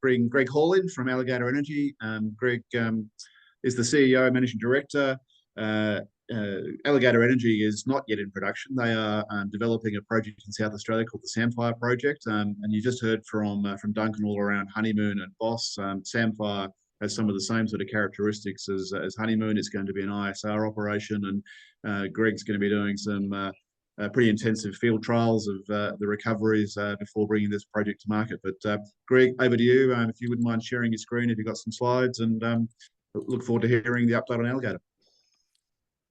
bring Greg Hall in from Alligator Energy. Greg is the CEO and Managing Director. Alligator Energy is not yet in production. They are developing a project in South Australia called the Samphire project. And you just heard from Duncan all around Honeymoon and Boss. Samphire has some of the same sort of characteristics as Honeymoon. It's going to be an ISR operation, and Greg's going to be doing some pretty intensive field trials of the recoveries before bringing this project to market. But Greg, over to you. If you wouldn't mind sharing your screen, if you've got some slides, and look forward to hearing the update on Alligator.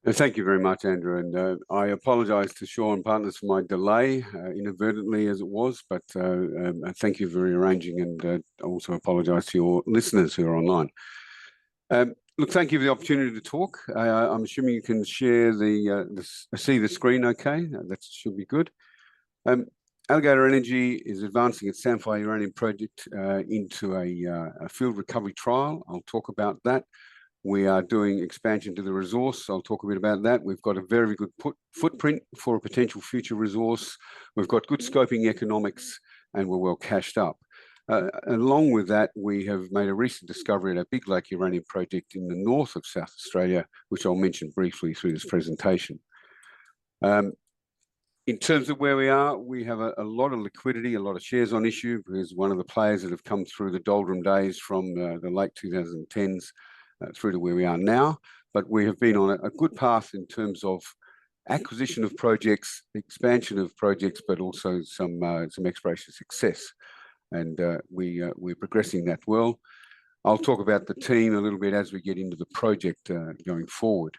Thank you very much, Andrew, and I apologise to Shaw and Partners for my delay, inadvertently as it was, but thank you for rearranging, and also apologise to your listeners who are online. Look, thank you for the opportunity to talk. I'm assuming you can share see the screen okay? That should be good. Alligator Energy is advancing its Samphire Uranium project into a field recovery trial. I'll talk about that. We are doing expansion to the resource. I'll talk a bit about that. We've got a very good footprint for a potential future resource. We've got good scoping economics, and we're well cashed up. Along with that, we have made a recent discovery at our Big Lake Uranium project in the north of South Australia, which I'll mention briefly through this presentation. In terms of where we are, we have a lot of liquidity, a lot of shares on issue, because one of the players that have come through the doldrum days from the late 2010s through to where we are now. But we have been on a good path in terms of acquisition of projects, expansion of projects, but also some exploration success. And we're progressing that well. I'll talk about the team a little bit as we get into the project going forward.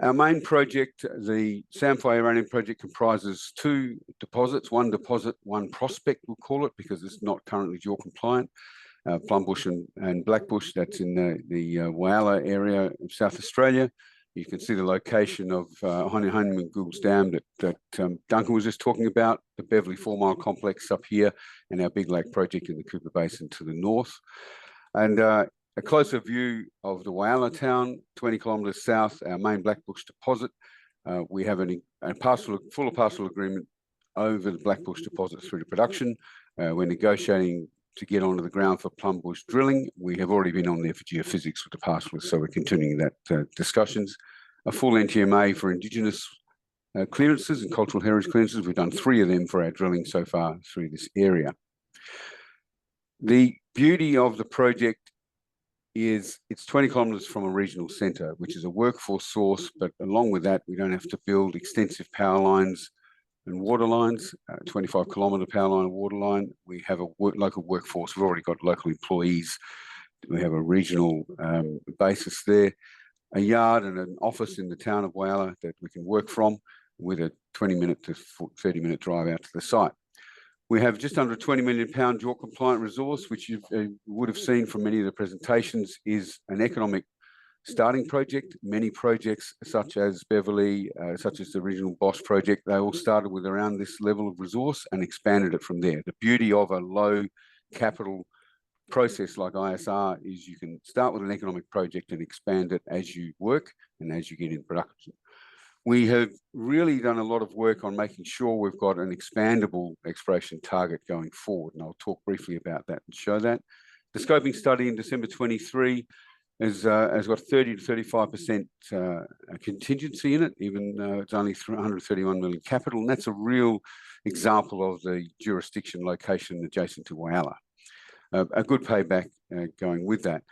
Our main project, the Samphire Uranium project, comprises two deposits, one deposit, one prospect, we'll call it, because it's not currently JORC compliant. Plumbush and Blackbush, that's in the Whyalla area of South Australia. You can see the location of Honeymoon and Goulds Dam that Duncan was just talking about, the Beverley 4 Mile complex up here, and our Big Lake project in the Cooper Basin to the north. And a closer view of the Whyalla town, 20 kilometres south, our main Blackbush deposit. We have a full parcel agreement over the Blackbush deposit through to production. We're negotiating to get onto the ground for Plumbush drilling. We have already been on there for geophysics with the parcellers, so we're continuing that discussions. A full NTMA for Indigenous clearances and cultural heritage clearances. We've done 3 of them for our drilling so far through this area. The beauty of the project is it's 20 kilometres from a regional centre, which is a workforce source, but along with that, we don't have to build extensive power lines and water lines, 25-kilometre power line and water line. We have a local workforce. We've already got local employees. We have a regional basis there, a yard and an office in the town of Whyalla that we can work from with a 20-minute to 30-minute drive out to the site. We have just under a 20 million pound JORC compliant resource, which you would have seen from many of the presentations, is an economic starting project. Many projects, such as Beverley, such as the original Boss project, they all started with around this level of resource and expanded it from there. The beauty of a low capital process like ISR is you can start with an economic project and expand it as you work and as you get in production. We have really done a lot of work on making sure we've got an expandable exploration target going forward, and I'll talk briefly about that and show that. The scoping study in December 23 has got 30 to 35% contingency in it, even though it's only 131 million capital, and that's a real example of the jurisdiction location adjacent to Whyalla. A good payback going with that.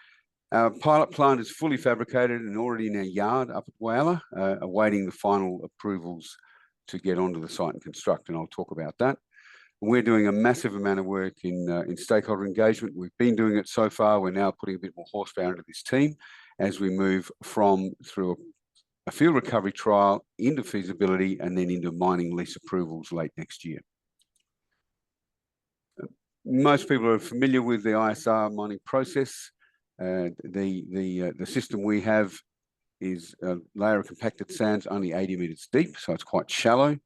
Our pilot plant is fully fabricated and already in our yard up at Whyalla, awaiting the final approvals to get onto the site and construct, and I'll talk about that. We're doing a massive amount of work in stakeholder engagement. We've been doing it so far. We're now putting a bit more horsepower into this team as we move through a field recovery trial into feasibility and then into mining lease approvals late next year. Most people are familiar with the ISR mining process. The system we have is a layer of compacted sands only 80 metres deep, so it's quite shallow.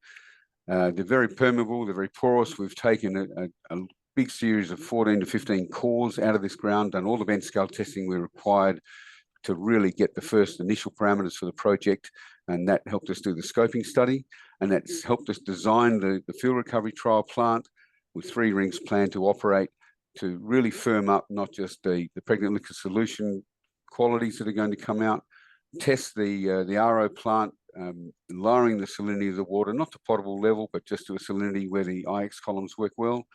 They're very permeable, they're very porous. We've taken a big series of 14 to 15 cores out of this ground, done all the bench scale testing we required to really get the first initial parameters for the project, and that helped us do the scoping study, and that's helped us design the field recovery trial plant with 3 rings planned to operate to really firm up not just the pregnant liquor solution qualities that are going to come out, test the RO plant, lowering the salinity of the water, not to potable level, but just to a salinity where the IX columns work well,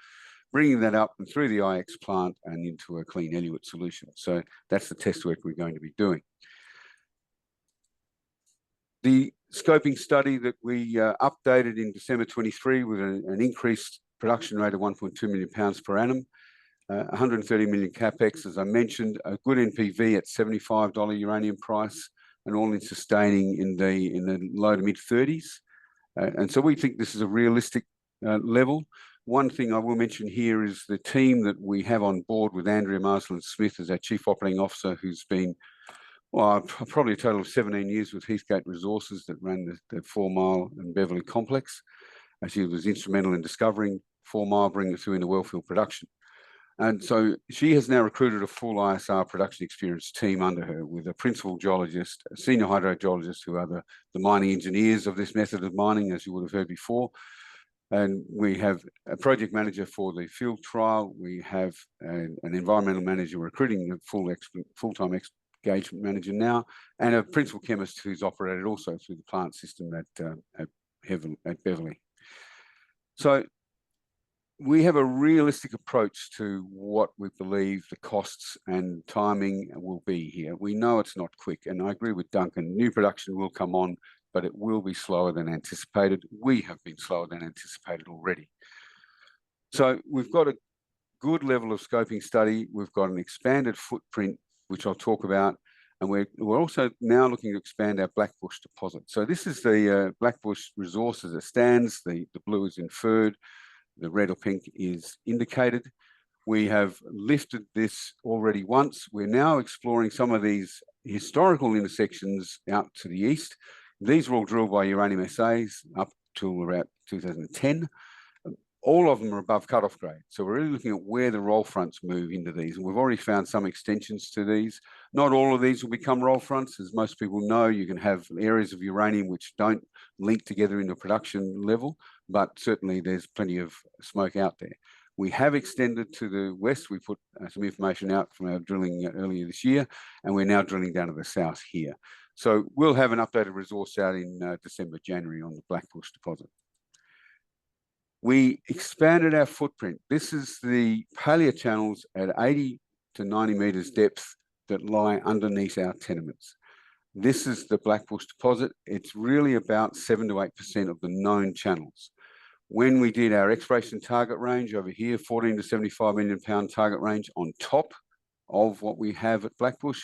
bringing that up and through the IX plant and into a clean eluate solution. So that's the test work we're going to be doing. The scoping study that we updated in December 23 with an increased production rate of 1.2 million pounds per annum, 130 million capex, as I mentioned, a good NPV at $75 uranium price, and all-in sustaining in the low to mid 30s. And so we think this is a realistic level. One thing I will mention here is the team that we have on board with Andrea Marsland-Smith as our Chief Operating Officer, who's been, well, probably a total of 17 years with Heathgate Resources that ran the 4 Mile and Beverley complex. She was instrumental in discovering 4 Mile, bringing it through into wellfield production. And so she has now recruited a full ISR production experience team under her, with a principal geologist, a senior hydrogeologist, who are the mining engineers of this method of mining, as you would have heard before. And we have a project manager for the field trial. We have an environmental manager recruiting a full-time engagement manager now, and a principal chemist who's operated also through the plant system at Beverley. So we have a realistic approach to what we believe the costs and timing will be here. We know it's not quick, and I agree with Duncan, new production will come on, but it will be slower than anticipated. We have been slower than anticipated already. So we've got a good level of scoping study. We've got an expanded footprint, which I'll talk about. And we're also now looking to expand our Blackbush deposit. So this is the Blackbush resource as it stands. The blue is inferred, the red or pink is indicated. We have lifted this already once. We're now exploring some of these historical intersections out to the east. These were all drilled by Uranium SAs up to about 2010. All of them are above cutoff grade. So we're really looking at where the roll fronts move into these. And we've already found some extensions to these. Not all of these will become roll fronts. As most people know, you can have areas of uranium which don't link together into production level, but certainly there's plenty of smoke out there. We have extended to the west. We put some information out from our drilling earlier this year, and we're now drilling down to the south here. So we'll have an updated resource out in December, January on the Blackbush deposit. We expanded our footprint. This is the paleochannels at 80 to 90 meters depth that lie underneath our tenements. This is the Blackbush deposit. It's really about 7 to 8% of the known channels. When we did our exploration target range over here, 14 to 75 million pound target range on top of what we have at Blackbush,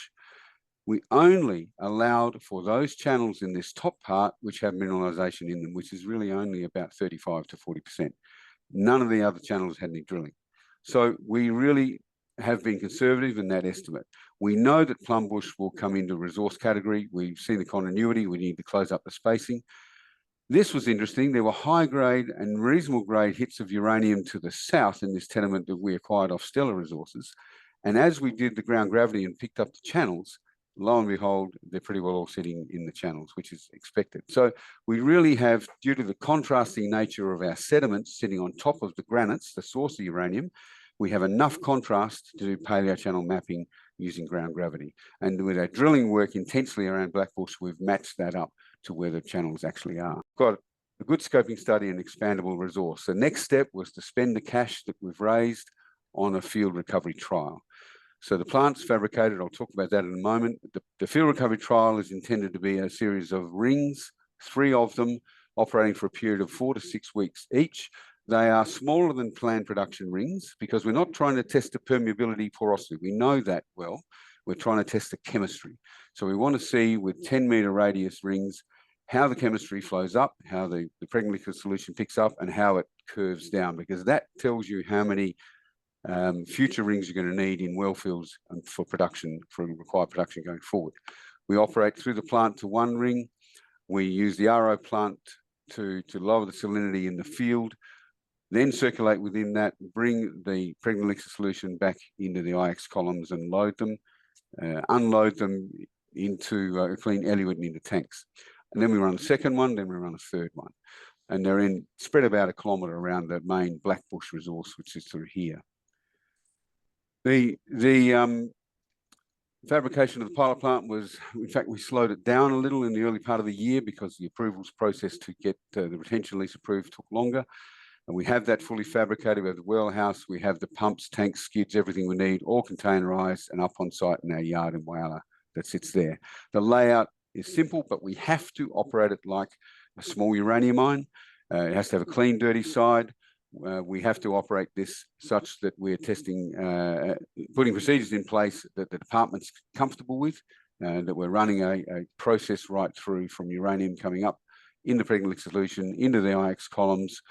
we only allowed for those channels in this top part which have mineralization in them, which is really only about 35 to 40%. None of the other channels had any drilling. So we really have been conservative in that estimate. We know that Plumbush will come into resource category. We've seen the continuity. We need to close up the spacing. This was interesting. There were high grade and reasonable grade hits of uranium to the south in this tenement that we acquired off Stellar Resources. And as we did the ground gravity and picked up the channels, lo and behold, they're pretty well all sitting in the channels, which is expected. So we really have, due to the contrasting nature of our sediments sitting on top of the granites, the source of uranium, we have enough contrast to do paleochannel mapping using ground gravity. And with our drilling work intensely around Blackbush, we've matched that up to where the channels actually are. Got a good scoping study and expandable resource. The next step was to spend the cash that we've raised on a field recovery trial. So the plant's fabricated. I'll talk about that in a moment. The field recovery trial is intended to be a series of rings, 3 of them, operating for a period of 4 to 6 weeks each. They are smaller than planned production rings because we're not trying to test the permeability porosity. We know that well. We're trying to test the chemistry. So we want to see with 10-meter radius rings how the chemistry flows up, how the pregnant liquid solution picks up, and how it curves down, because that tells you how many future rings you're going to need in well fields for production, for required production going forward. We operate through the plant to 1 ring. We use the RO plant to lower the salinity in the field, then circulate within that, bring the pregnant liquid solution back into the IX columns and load them, unload them into a clean eluate and into tanks. And then we run the second one, then we run a third one. And they're spread about 1 kilometre around the main Blackbush resource, which is through here. The fabrication of the pilot plant was, in fact, we slowed it down a little in the early part of the year because the approvals process to get the retention lease approved took longer. And we have that fully fabricated. We have the well house, we have the pumps, tanks, skids, everything we need, all containerized and up on site in our yard in Whyalla that sits there. The layout is simple, but we have to operate it like a small uranium mine. It has to have a clean, dirty side. We have to operate this such that we're testing, putting procedures in place that the department's comfortable with, that we're running a process right through from uranium coming up in the pregnant solution, into the IX columns,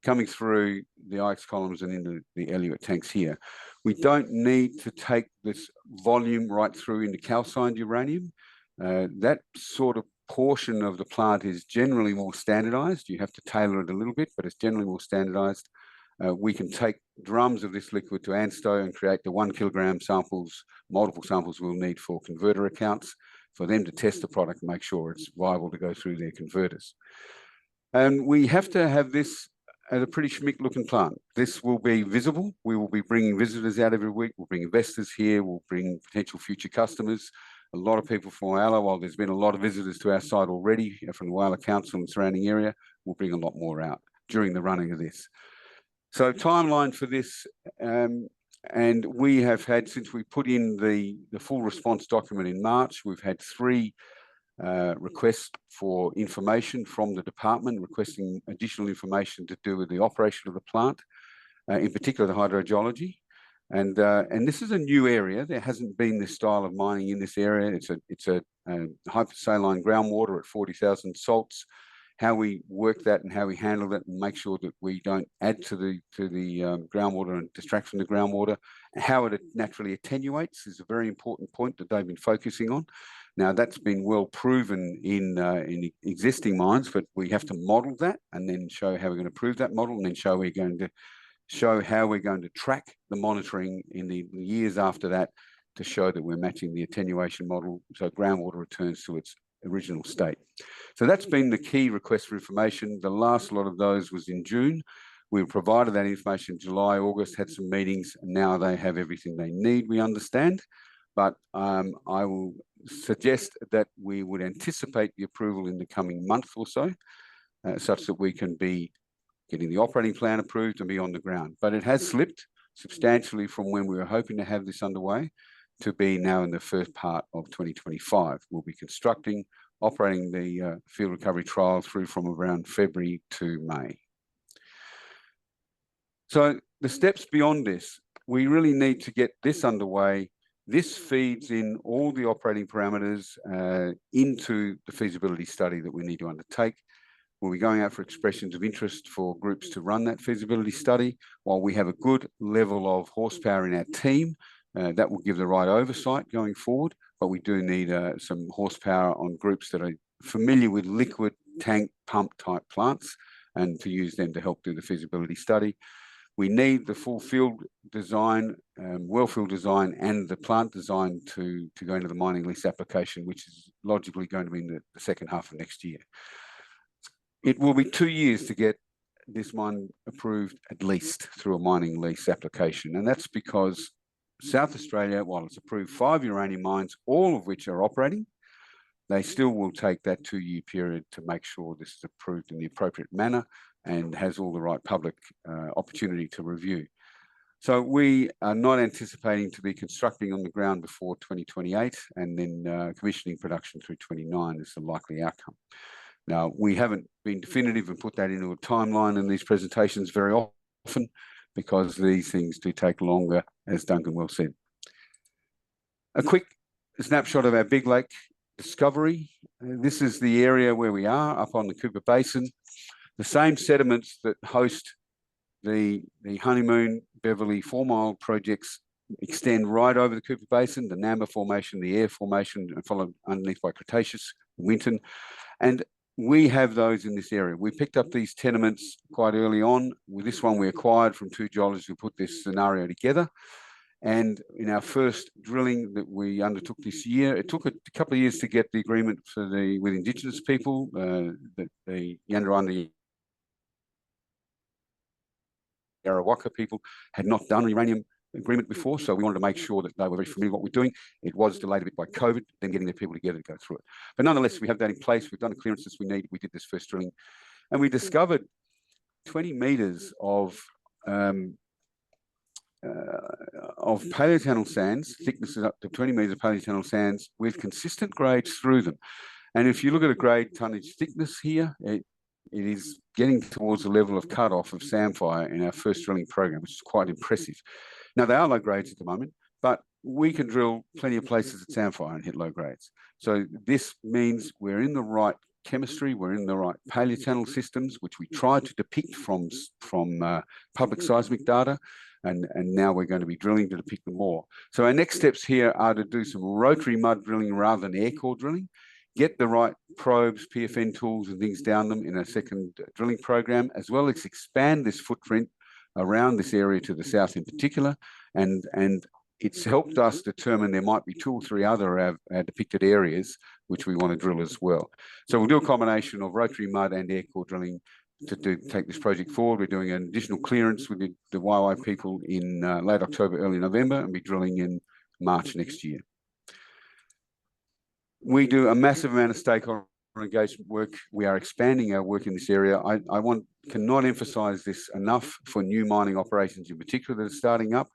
coming through the IX columns and into the eluate tanks here. We don't need to take this volume right through into calcined uranium. That sort of portion of the plant is generally more standardized. You have to tailor it a little bit, but it's generally more standardized. We can take drums of this liquid to ANSTO and create the 1 kilogram samples, multiple samples we'll need for converter accounts, for them to test the product and make sure it's viable to go through their converters. And we have to have this as a pretty schmick looking plant. This will be visible. We will be bringing visitors out every week. We'll bring investors here. We'll bring potential future customers. A lot of people from Whyalla, while there's been a lot of visitors to our site already from the Whyalla Council and surrounding area, we'll bring a lot more out during the running of this. So timeline for this, and we have had, since we put in the full response document in March, we've had 3 requests for information from the department, requesting additional information to do with the operation of the plant, in particular the hydrogeology. And this is a new area. There hasn't been this style of mining in this area. It's a hypersaline groundwater at 40,000 salts. How we work that and how we handle it and make sure that we don't add to the groundwater and distract from the groundwater. How it naturally attenuates is a very important point that they've been focusing on. Now, that's been well proven in existing mines, but we have to model that and then show how we're going to prove that model, and then show how we're going to track the monitoring in the years after that to show that we're matching the attenuation model so groundwater returns to its original state. So that's been the key request for information. The last lot of those was in June. We provided that information in July, August, had some meetings, and now they have everything they need, we understand. But I will suggest that we would anticipate the approval in the coming month or so, such that we can be getting the operating plan approved and be on the ground. But it has slipped substantially from when we were hoping to have this underway to be now in the first part of 2025. We'll be constructing, operating the field recovery trial through from around February to May. So the steps beyond this, we really need to get this underway. This feeds in all the operating parameters into the feasibility study that we need to undertake. We'll be going out for expressions of interest for groups to run that feasibility study. While we have a good level of horsepower in our team, that will give the right oversight going forward, but we do need some horsepower on groups that are familiar with liquid tank pump type plants and to use them to help do the feasibility study. We need the full field design, wellfield design and the plant design to go into the mining lease application, which is logically going to be in the second half of next year. It will be 2 years to get this mine approved at least through a mining lease application. And that's because South Australia, while it's approved 5 uranium mines, all of which are operating, they still will take that 2-year period to make sure this is approved in the appropriate manner and has all the right public opportunity to review. So we are not anticipating to be constructing on the ground before 2028 and then commissioning production through 29 is the likely outcome. Now, we haven't been definitive and put that into a timeline in these presentations very often because these things do take longer, as Duncan well said. A quick snapshot of our Big Lake discovery. This is the area where we are, up on the Cooper Basin. The same sediments that host the Honeymoon, Beverley, 4 Mile projects extend right over the Cooper Basin, the Namba Formation, the Eyre Formation, and followed underneath by Cretaceous, Winton. And we have those in this area. We picked up these tenements quite early on. With this one, we acquired from 2 geologists who put this scenario together. And in our first drilling that we undertook this year, it took a couple of years to get the agreement with Indigenous people, the Yandrawanda Yarawaka people had not done uranium agreement before, so we wanted to make sure that they were very familiar with what we're doing. It was delayed a bit by COVID, then getting their people together to go through it. But nonetheless, we have that in place. We've done the clearances we need. We did this first drilling, and we discovered 20 meters of paleochannel sands, thicknesses up to 20 meters of paleochannel sands with consistent grades through them. And if you look at a grade tonnage thickness here, it is getting towards the level of cutoff of Samphire in our first drilling program, which is quite impressive. Now, they are low grades at the moment, but we can drill plenty of places at Samphire and hit low grades. So this means we're in the right chemistry, we're in the right paleochannel systems, which we tried to depict from public seismic data, and now we're going to be drilling to depict them more. So our next steps here are to do some rotary mud drilling rather than air core drilling, get the right probes, PFN tools and things down them in a second drilling program, as well as expand this footprint around this area to the south in particular. And it's helped us determine there might be 2 or 3 other depicted areas which we want to drill as well. So we'll do a combination of rotary mud and air core drilling to take this project forward. We're doing an additional clearance with the YY people in late October, early November, and be drilling in March next year. We do a massive amount of stakeholder engagement work. We are expanding our work in this area. I cannot emphasize this enough for new mining operations in particular that are starting up.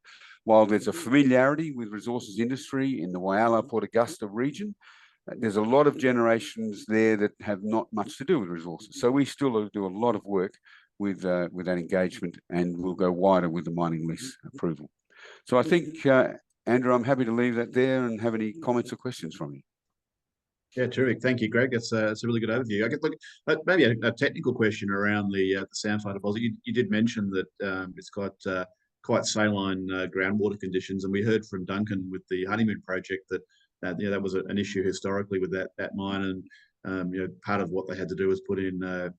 While there's a familiarity with resources industry in the Whyalla, Port Augusta region, there's a lot of generations there that have not much to do with resources. So we still do a lot of work with that engagement, and we'll go wider with the mining lease approval. So I think, Andrew, I'm happy to leave that there and have any comments or questions from you. Yeah, terrific. Thank you, Greg. It's a really good overview. I get maybe a technical question around the Samphire deposit. You did mention that it's got quite saline groundwater conditions, and we heard from Duncan with the Honeymoon project that that was an issue historically with that mine, and part of what they had to do was put in a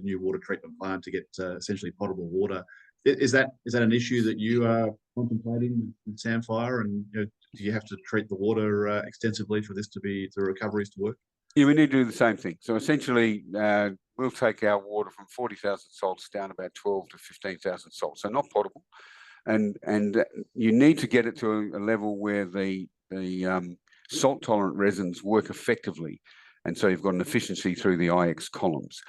new water treatment plant to get essentially potable water. Is that an issue that you are contemplating with Samphire, and do you have to treat the water extensively for this the recoveries to work? Yeah, we need to do the same thing. So essentially, we'll take our water from 40,000 salts down about 12 to 15,000 salts, so not potable, and you need to get it to a level where the salt-tolerant resins work effectively, and so you've got an efficiency through the IX columns.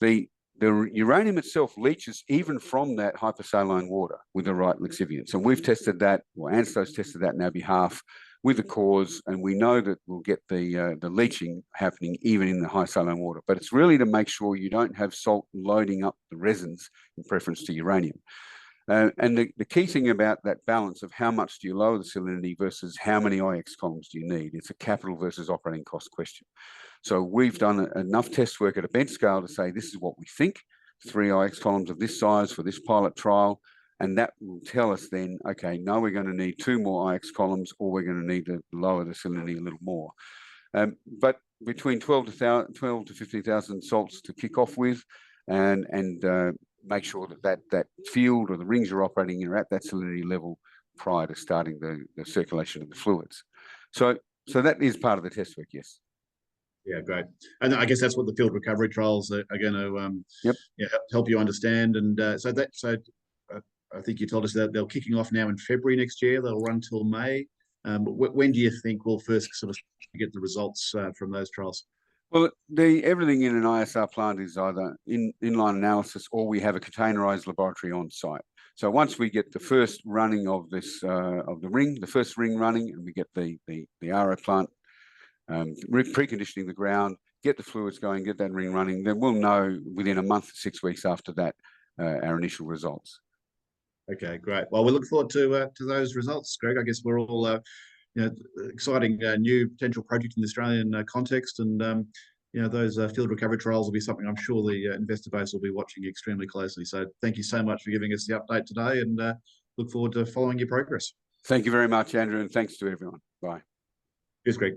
The uranium itself leaches even from that hypersaline water with the right lixiviants, and we've tested that, or ANSTO's tested that on our behalf with the cores, and we know that we'll get the leaching happening even in the high saline water. But it's really to make sure you don't have salt loading up the resins in preference to uranium. And the key thing about that balance of how much do you lower the salinity versus how many IX columns do you need, it's a capital versus operating cost question. So we've done enough test work at a bench scale to say this is what we think, 3 IX columns of this size for this pilot trial, and that will tell us then, okay, now we're going to need 2 more IX columns, or we're going to need to lower the salinity a little more. But between 12 to 15,000 salts to kick off with, and make sure that field or the rings you're operating in are at that salinity level prior to starting the circulation of the fluids. So that is part of the test work, yes. Yeah, great. And I guess that's what the field recovery trials are going to help you understand. And so I think you told us that they're kicking off now in February next year. They'll run till May. When do you think we'll first sort of get the results from those trials? Well, everything in an ISR plant is either inline analysis, or we have a containerized laboratory on site. So once we get the first running of this of the first ring running, and we get the RO plant preconditioning the ground, get the fluids going, get that ring running, then we'll know within a month to 6 weeks after that our initial results. Okay, great. Well, we look forward to those results, Greg. I guess we're all exciting new potential project in the Australian context, and those field recovery trials will be something I'm sure the investor base will be watching extremely closely. So thank you so much for giving us the update today, and look forward to following your progress. Thank you very much, Andrew, and thanks to everyone. Bye. Cheers, Greg.